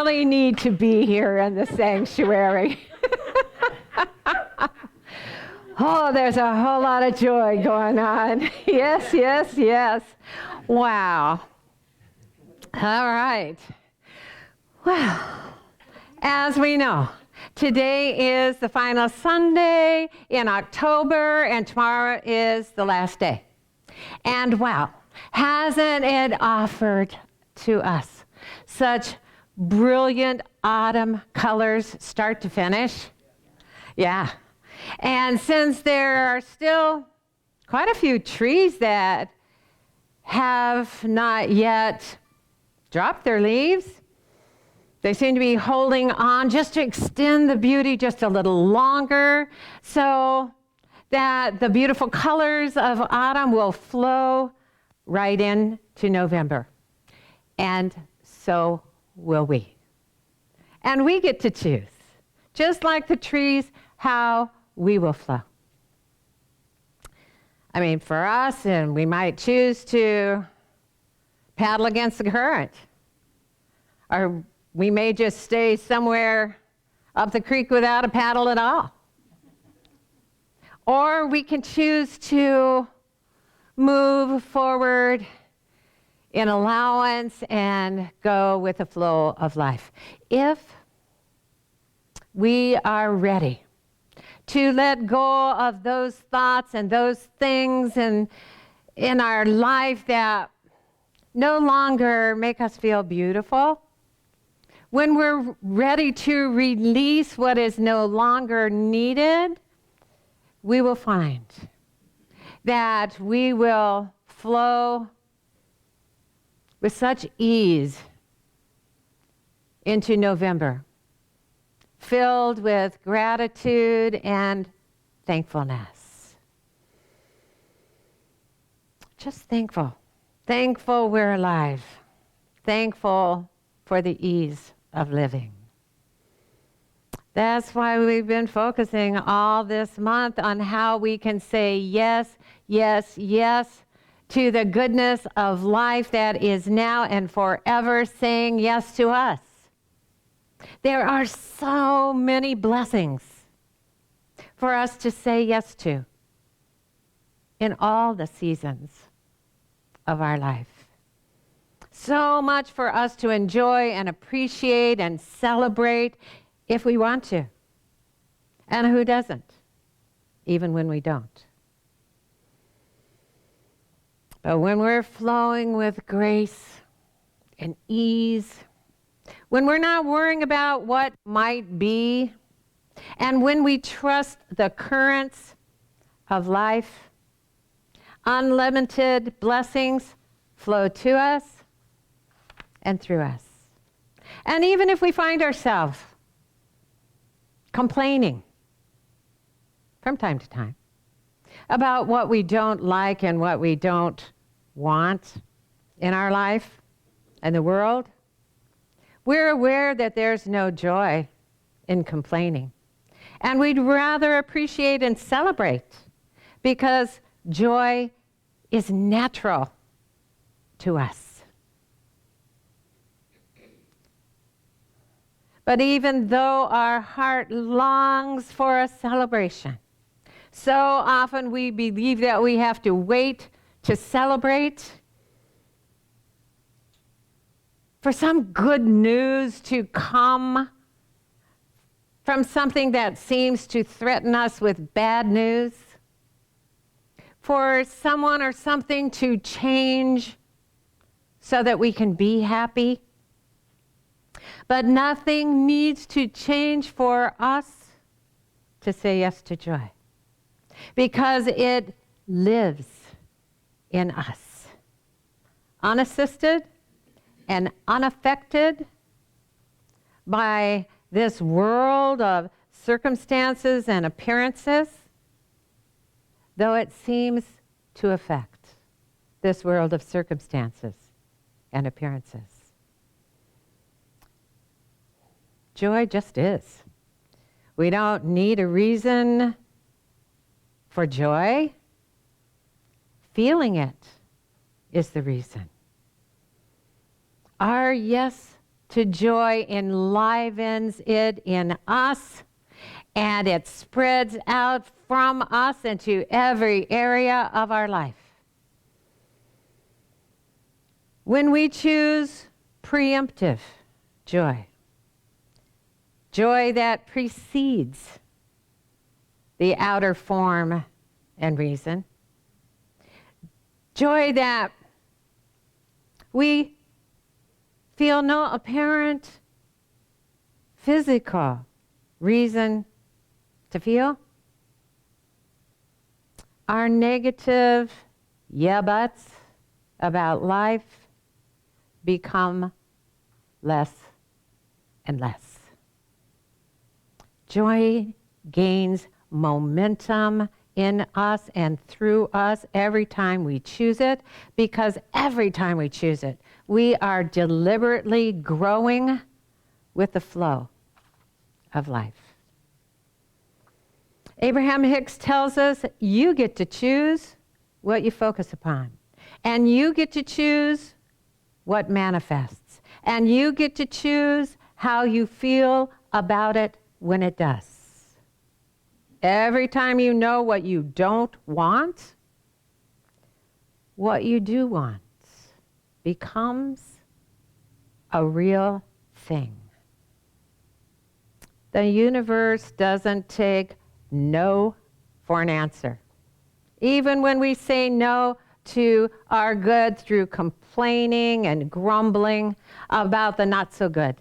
really need to be here in the sanctuary. Oh, there's a whole lot of joy going on. Yes, yes, yes. Wow. All right. Well, as we know, today is the final Sunday in October, and tomorrow is the last day. And wow, hasn't it offered to us such brilliant autumn colors start to finish? Yeah. And since there are still quite a few trees that have not yet dropped their leaves, they seem to be holding on just to extend the beauty just a little longer so that the beautiful colors of autumn will flow right into November. And so will we. And we get to choose, just like the trees, how we will flow. I mean, for us, and we might choose to paddle against the current, or we may just stay somewhere up the creek without a paddle at all. Or we can choose to move forward in allowance and go with the flow of life. If we are ready to let go of those thoughts and those things in our life that no longer make us feel beautiful, when we're ready to release what is no longer needed, we will find that we will flow with such ease into November, filled with gratitude and thankfulness. Just thankful. Thankful we're alive. Thankful for the ease of living. That's why we've been focusing all this month on how we can say yes, yes, yes to the goodness of life that is now and forever, saying yes to us. There are so many blessings for us to say yes to in all the seasons of our life. So much for us to enjoy and appreciate and celebrate if we want to. And who doesn't, even when we don't? But when we're flowing with grace and ease, when we're not worrying about what might be, and when we trust the currents of life, unlimited blessings flow to us and through us. And even if we find ourselves complaining from time to time about what we don't like and what we don't want in our life and the world, we're aware that there's no joy in complaining. And we'd rather appreciate and celebrate because joy is natural to us. But even though our heart longs for a celebration, so often we believe that we have to wait to celebrate for some good news to come from something that seems to threaten us with bad news, for someone or something to change so that we can be happy. But nothing needs to change for us to say yes to joy, because it lives in us, unassisted and unaffected by this world of circumstances and appearances, though it seems to affect this world of circumstances and appearances. Joy just is. We don't need a reason for joy. Feeling it is the reason. Our yes to joy enlivens it in us, and it spreads out from us into every area of our life. When we choose preemptive joy, joy that precedes the outer form and reason, joy that we feel no apparent physical reason to feel, our negative yeah buts about life become less and less. Joy gains momentum in us and through us every time we choose it, because every time we choose it, we are deliberately growing with the flow of life. Abraham Hicks tells us you get to choose what you focus upon, and you get to choose what manifests, and you get to choose how you feel about it when it does. Every time you know what you don't want, what you do want becomes a real thing. The universe doesn't take no for an answer. Even when we say no to our good through complaining and grumbling about the not so good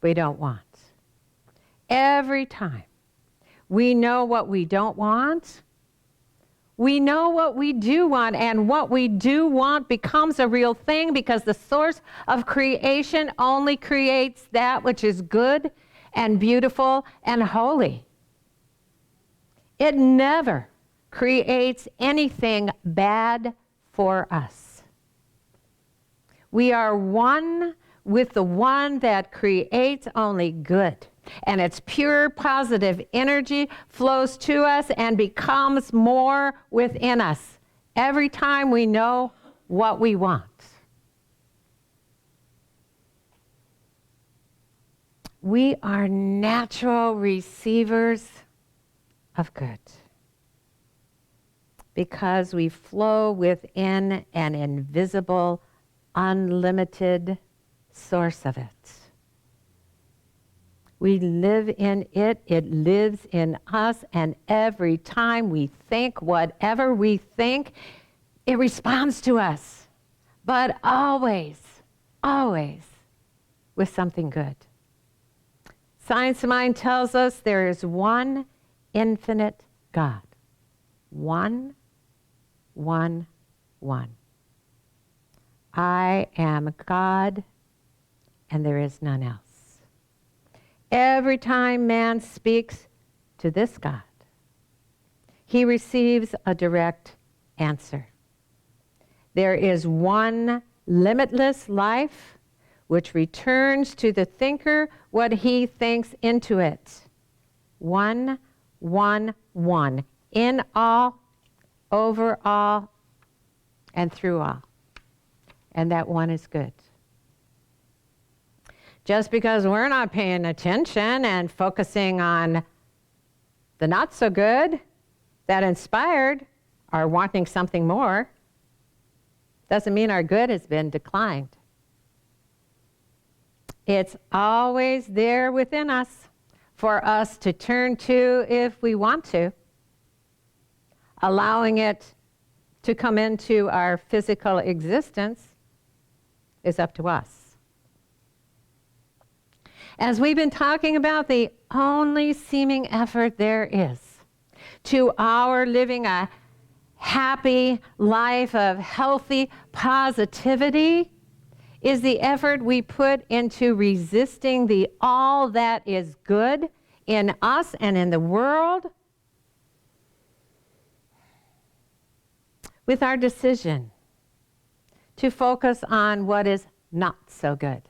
we don't want. Every time we know what we don't want, we know what we do want, and what we do want becomes a real thing, because the source of creation only creates that which is good and beautiful and holy. It never creates anything bad for us. We are one with the one that creates only good, and its pure positive energy flows to us and becomes more within us every time we know what we want. We are natural receivers of good because we flow within an invisible, unlimited source of it. We live in it, it lives in us, and every time we think whatever we think, it responds to us, but always, always with something good. Science of Mind tells us there is one infinite God. One. I am God, and there is none else. Every time man speaks to this God, he receives a direct answer. There is one limitless life which returns to the thinker what he thinks into it. One. In all, over all, and through all. And that one is good. Just because we're not paying attention and focusing on the not so good that inspired or wanting something more, doesn't mean our good has been declined. It's always there within us for us to turn to if we want to. Allowing it to come into our physical existence is up to us. As we've been talking about, the only seeming effort there is to our living a happy life of healthy positivity is the effort we put into resisting the all that is good in us and in the world with our decision to focus on what is not so good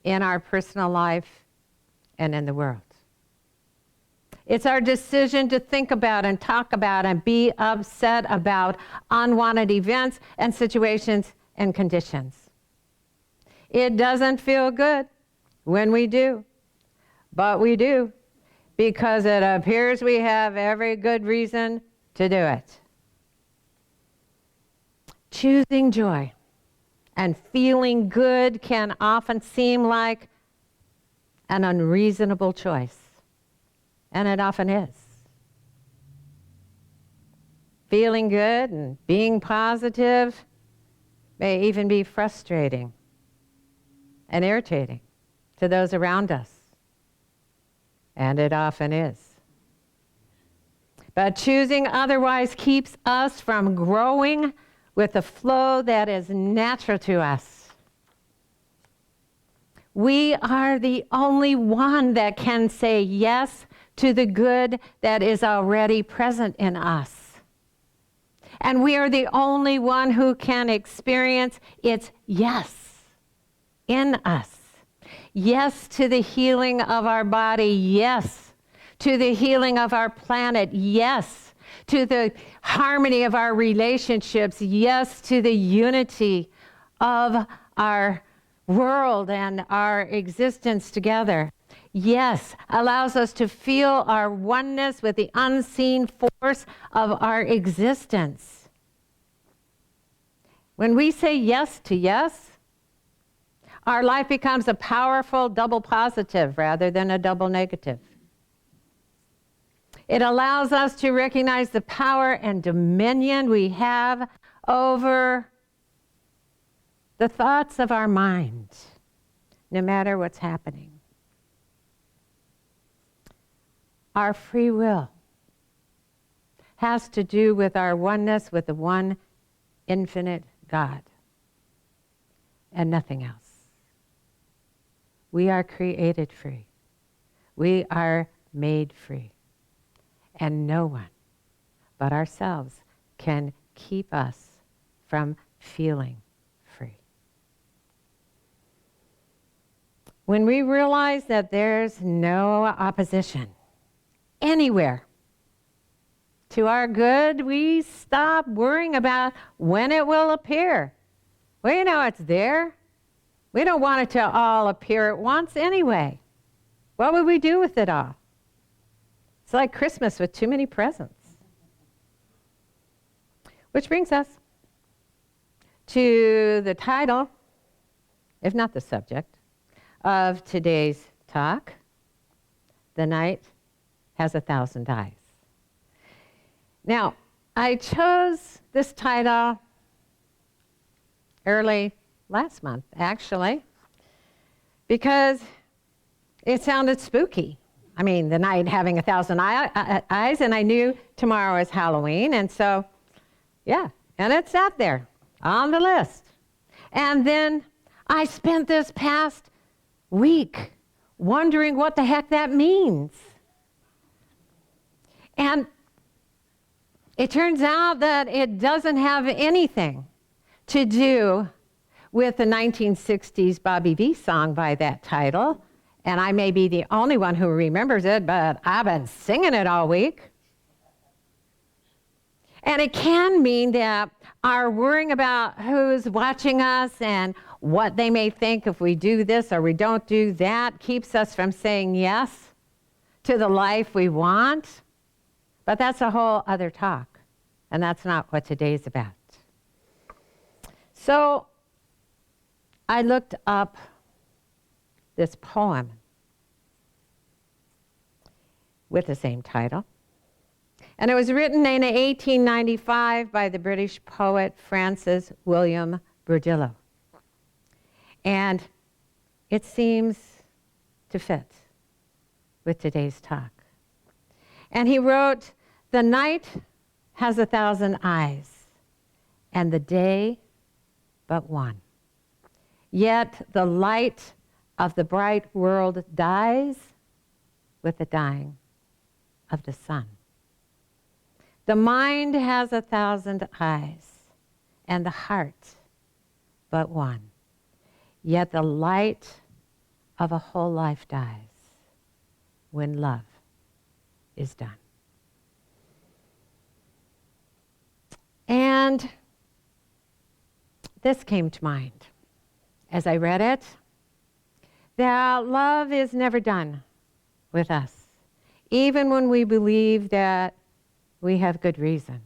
in our personal life and in the world. It's our decision to think about and talk about and be upset about unwanted events and situations and conditions. It doesn't feel good when we do, but we do because it appears we have every good reason to do it. Choosing joy and feeling good can often seem like an unreasonable choice, and it often is. Feeling good and being positive may even be frustrating and irritating to those around us, and it often is. But choosing otherwise keeps us from growing with the flow that is natural to us. We are the only one that can say yes to the good that is already present in us. And we are the only one who can experience its yes in us. Yes to the healing of our body. Yes to the healing of our planet. Yes to the harmony of our relationships. Yes to the unity of our world and our existence together. Yes allows us to feel our oneness with the unseen force of our existence. When we say yes to yes, our life becomes a powerful double positive rather than a double negative. It allows us to recognize the power and dominion we have over the thoughts of our mind, no matter what's happening. Our free will has to do with our oneness with the one infinite God and nothing else. We are created free. We are made free. And no one but ourselves can keep us from feeling free. When we realize that there's no opposition anywhere to our good, we stop worrying about when it will appear. We know it's there. We don't want it to all appear at once anyway. What would we do with it all? It's like Christmas with too many presents. Which brings us to the title, if not the subject, of today's talk. The night has 1,000 eyes. Now, I chose this title early last month, actually, because it sounded spooky. I mean, the night having 1,000 eyes, and I knew tomorrow is Halloween, and so, yeah, and it sat there on the list. And then I spent this past week wondering what the heck that means. And it turns out that it doesn't have anything to do with the 1960s Bobby Vee song by that title. And I may be the only one who remembers it, but I've been singing it all week. And it can mean that our worrying about who's watching us and what they may think if we do this or we don't do that keeps us from saying yes to the life we want. But that's a whole other talk, and that's not what today's about. So I looked up this poem with the same title. And it was written in 1895 by the British poet Francis William Burdillo. And it seems to fit with today's talk. And he wrote, "The night has 1,000 eyes, and the day but one. Yet the light of the bright world dies with the dying of the sun. The mind has 1,000 eyes, and the heart but one. Yet the light of a whole life dies when love is done." And this came to mind. as I read it, that love is never done with us, even when we believe that we have good reason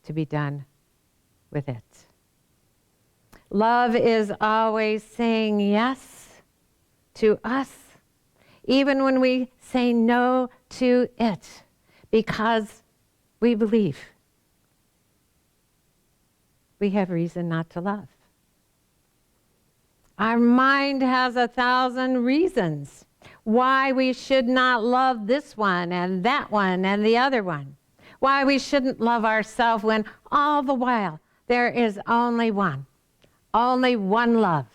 to be done with it. Love is always saying yes to us, even when we say no to it, because we believe we have reason not to love. Our mind has 1,000 reasons why we should not love this one and that one and the other one. Why we shouldn't love ourselves when all the while there is only one love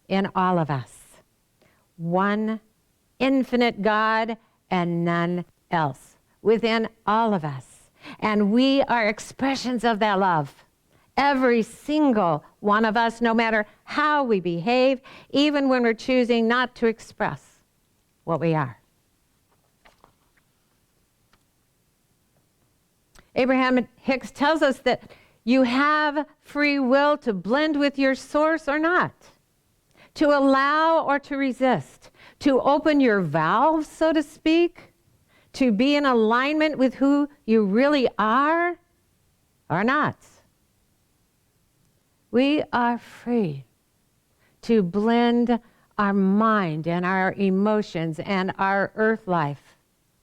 in all of us. One infinite God and none else within all of us. And we are expressions of that love. Every single one of us, no matter how we behave, even when we're choosing not to express what we are. Abraham Hicks tells us that you have free will to blend with your source or not, to allow or to resist, to open your valves, so to speak, to be in alignment with who you really are or not. We are free to blend our mind and our emotions and our earth life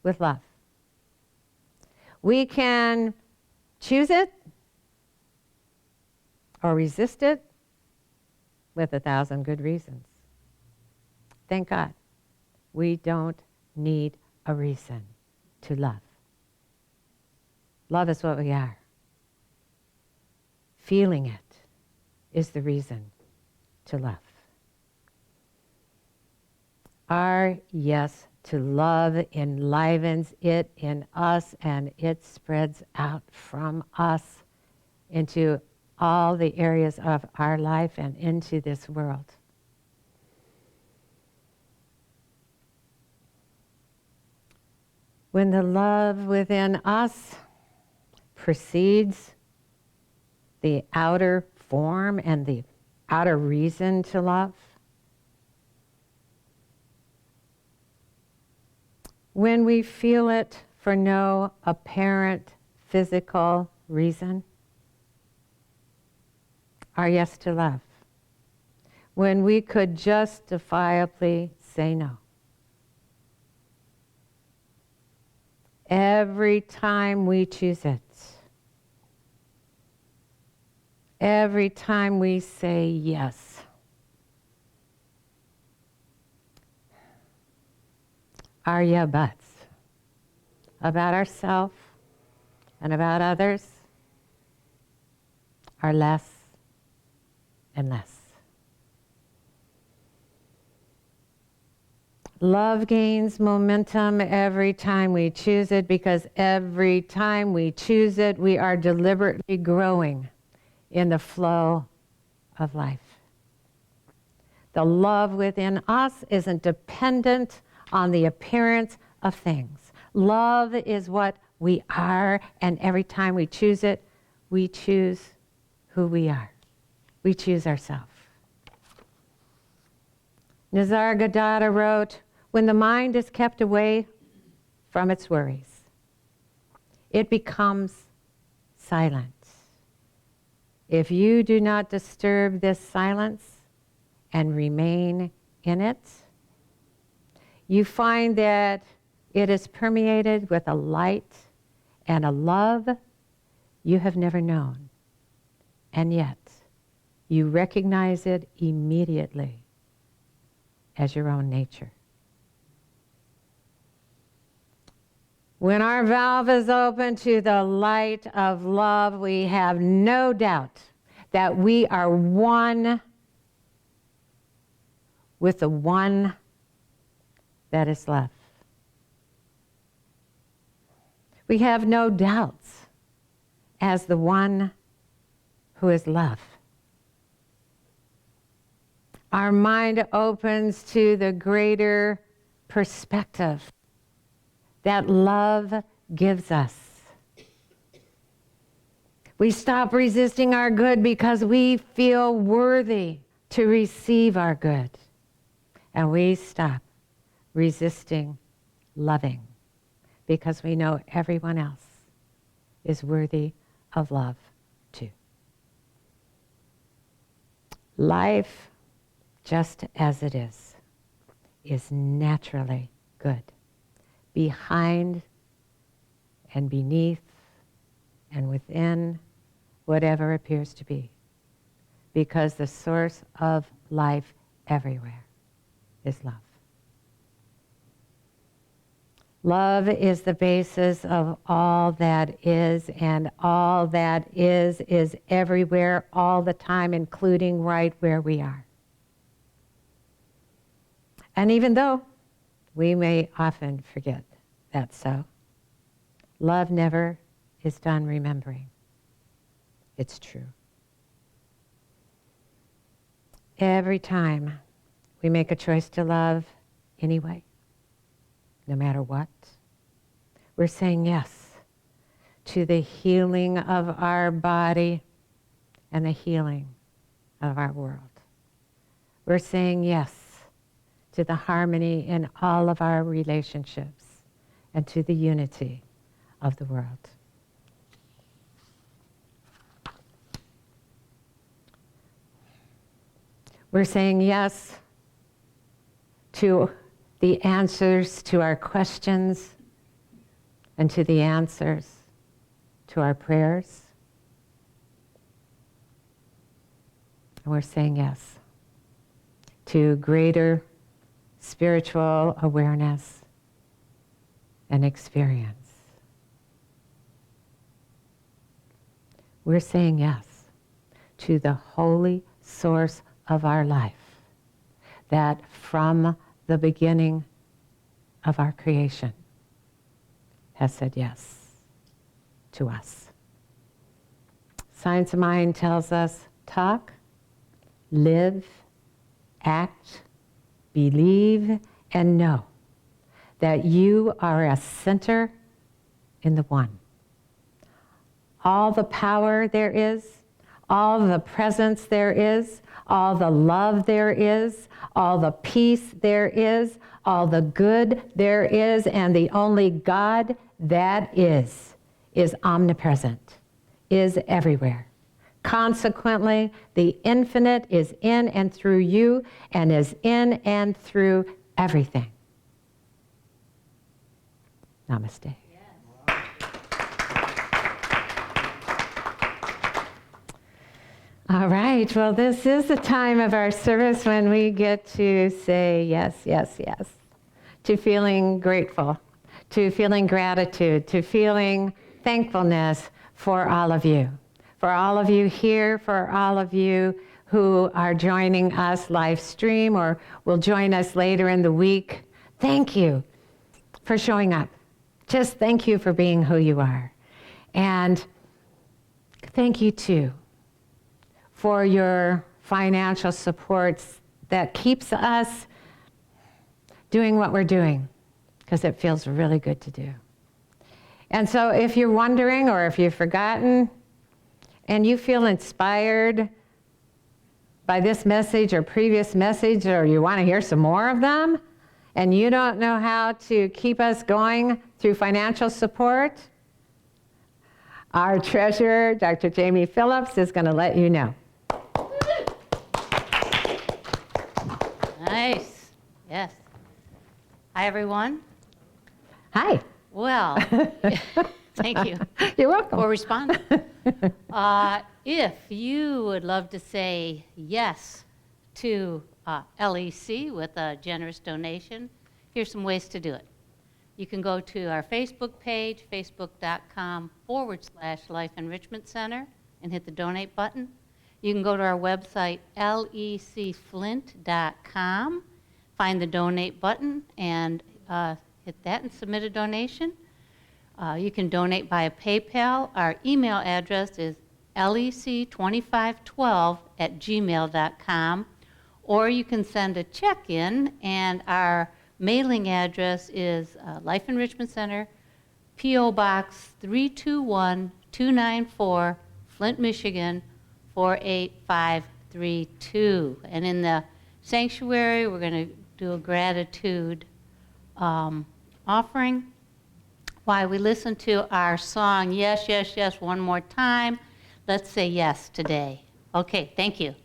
with love. We can choose it or resist it with 1,000 good reasons. Thank God, we don't need a reason to love. Love is what we are. Feeling it is the reason to love. Our yes to love enlivens it in us, and it spreads out from us into all the areas of our life and into this world. When the love within us precedes the outer form and the outer reason to love, when we feel it for no apparent physical reason, our yes to love, when we could justifiably say no. Every time we choose it, every time we say yes, our yeah buts about ourselves and about others are less and less. Love gains momentum every time we choose it, because every time we choose it, we are deliberately growing in the flow of life. The love within us isn't dependent on the appearance of things. Love is what we are, and every time we choose it, we choose who we are. We choose ourselves. Nisargadatta wrote, when the mind is kept away from its worries, it becomes silent. If you do not disturb this silence and remain in it, you find that it is permeated with a light and a love you have never known. And yet, you recognize it immediately as your own nature. When our valve is open to the light of love, we have no doubt that we are one with the one that is love. We have no doubts as the one who is love. Our mind opens to the greater perspective that love gives us. We stop resisting our good because we feel worthy to receive our good. And we stop resisting loving because we know everyone else is worthy of love too. Life, just as it is naturally good. Behind and beneath and within whatever appears to be. Because the source of life everywhere is love. Love is the basis of all that is, and all that is everywhere, all the time, including right where we are. And even though we may often forget that's so, love never is done remembering. It's true. Every time we make a choice to love anyway, no matter what, we're saying yes to the healing of our body and the healing of our world. We're saying yes to the harmony in all of our relationships and to the unity of the world. We're saying yes to the answers to our questions and to the answers to our prayers. And we're saying yes to greater spiritual awareness and experience. We're saying yes to the holy source of our life that from the beginning of our creation has said yes to us. Science of Mind tells us talk, live, act, believe, and know that you are a center in the one. All the power there is, all the presence there is, all the love there is, all the peace there is, all the good there is, and the only God that is omnipresent, is everywhere. Consequently, the infinite is in and through you and is in and through everything. Namaste. All right, well, this is the time of our service when we get to say yes, yes, yes, to feeling grateful, to feeling gratitude, to feeling thankfulness for all of you here, for all of you who are joining us live stream or will join us later in the week. Thank you for showing up. Just thank you for being who you are. And thank you, too, for your financial supports that keeps us doing what we're doing, because it feels really good to do. And so if you're wondering or if you've forgotten and you feel inspired by this message or previous message, or you want to hear some more of them, and you don't know how to keep us going through financial support, our treasurer, Dr. Jamie Phillips, is going to let you know. Nice. Yes. Hi, everyone. Hi. Well, thank you. You're welcome. For responding. If you would love to say yes to LEC with a generous donation, here's some ways to do it. You can go to our Facebook page, facebook.com/Life Enrichment Center, and hit the donate button. You can go to our website, lecflint.com, find the donate button, and hit that and submit a donation. You can donate via PayPal. Our email address is lec2512@gmail.com, or you can send a check in, and our mailing address is Life Enrichment Center, P.O. Box 321294, Flint, Michigan 48533. 3, 2. And in the sanctuary, we're going to do a gratitude offering while we listen to our song, Yes, Yes, Yes, one more time. Let's say yes today. Okay, thank you.